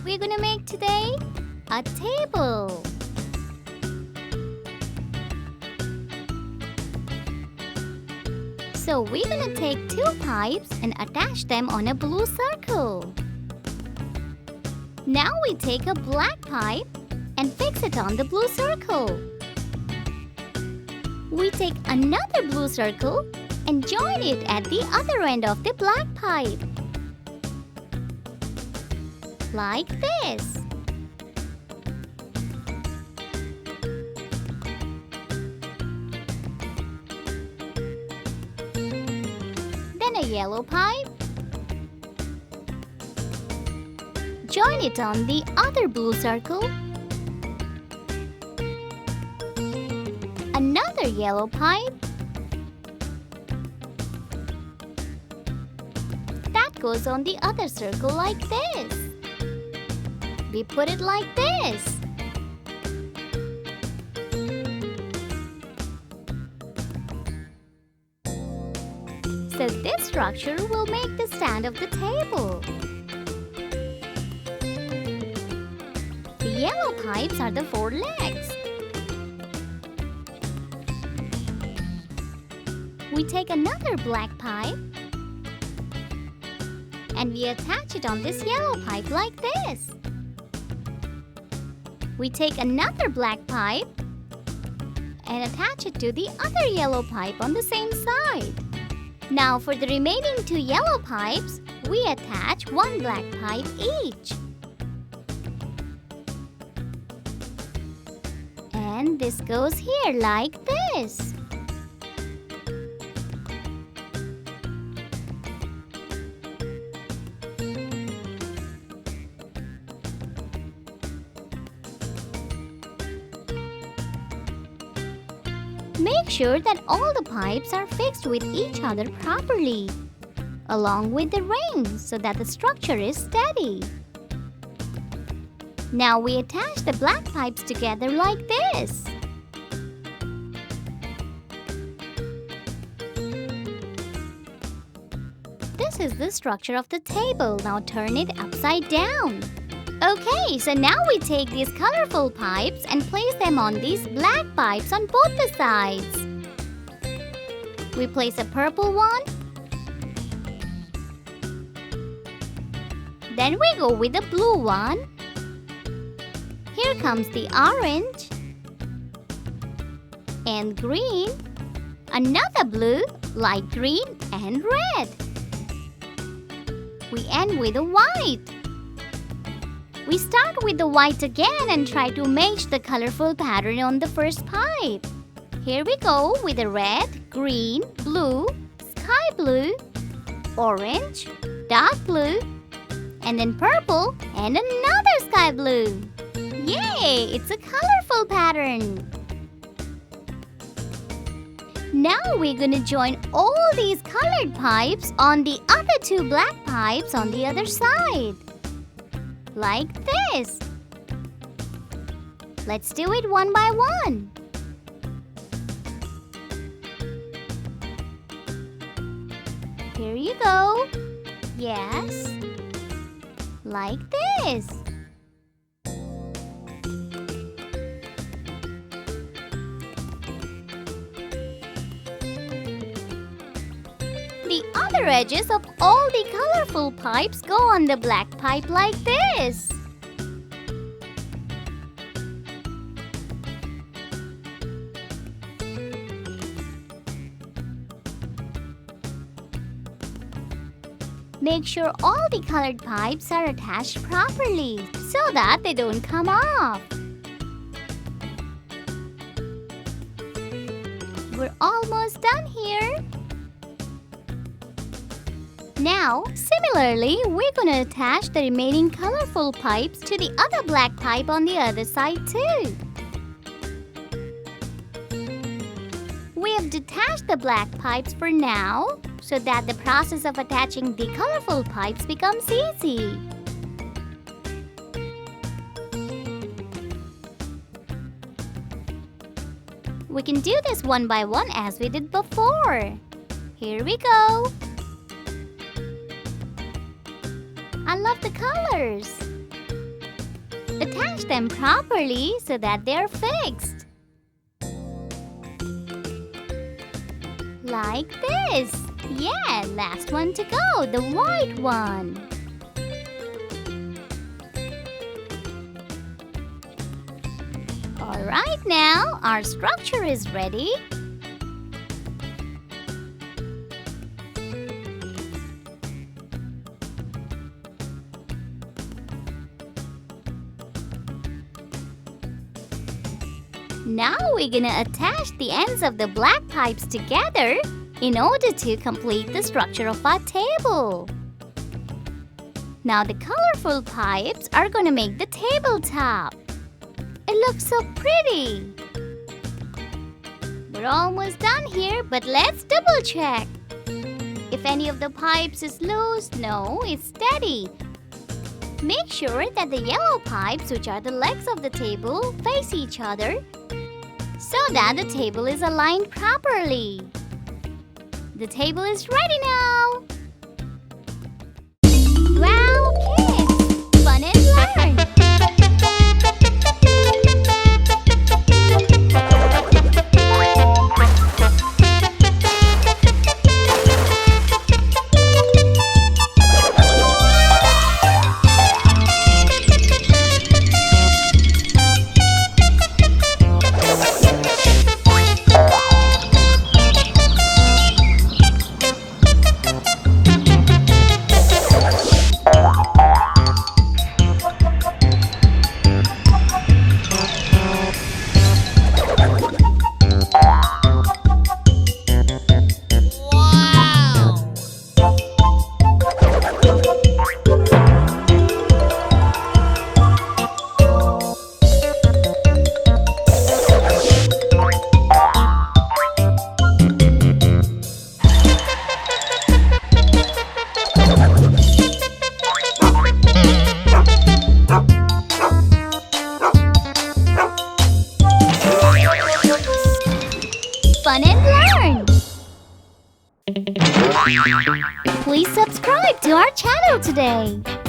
we're gonna make today? A table. So we're gonna take two pipes and attach them on a blue circle. Now we take a black pipe and fix it on the blue circle. We take another blue circle and join it at the other end of the black pipe. Like this. Then a yellow pipe. Join it on the other blue circle. Another yellow pipe. That goes on the other circle like this. We put it like this. So this structure will make the stand of the table. The yellow pipes are the four legs. We take another black pipe and we attach it on this yellow pipe like this. We take another black pipe and attach it to the other yellow pipe on the same side. Now for the remaining two yellow pipes, we attach one black pipe each. And this goes here like this. Make sure that all the pipes are fixed with each other properly, along with the rings so that the structure is steady. Now we attach the black pipes together like this. This is the structure of the table. Now turn it upside down. Okay, so now we take these colorful pipes and place them on these black pipes on both the sides. We place a purple one. Then we go with the blue one. Here comes the orange and green, another blue, light green and red. We end with a white. We start with the white again and try to match the colorful pattern on the first pipe. Here we go with the red, green, blue, sky blue, orange, dark blue, and then purple and another sky blue. Yay! It's a colorful pattern. Now we're gonna join all these colored pipes on the other two black pipes on the other side. Like this. Let's do it one by one. Here you go. Yes. Like this. The other edges of all the colorful pipes go on the black pipe like this. Make sure all the colored pipes are attached properly so that they don't come off. We're almost done here. Now, similarly, we're going to attach the remaining colorful pipes to the other black pipe on the other side too. We have detached the black pipes for now, so that the process of attaching the colorful pipes becomes easy. We can do this one by one as we did before. Here we go. I love the colors. Attach them properly so that they are fixed. Like this. Yeah, last one to go, the white one. Alright, now our structure is ready. Now we're gonna attach the ends of the black pipes together in order to complete the structure of our table. Now the colorful pipes are gonna make the tabletop. It looks so pretty. We're almost done here, but let's double check. If any of the pipes is loose, no, it's steady. Make sure that the yellow pipes, which are the legs of the table, face each other so that the table is aligned properly. The table is ready now. Wow, kids! Fun and learn! Fun and learn! Please subscribe to our channel today.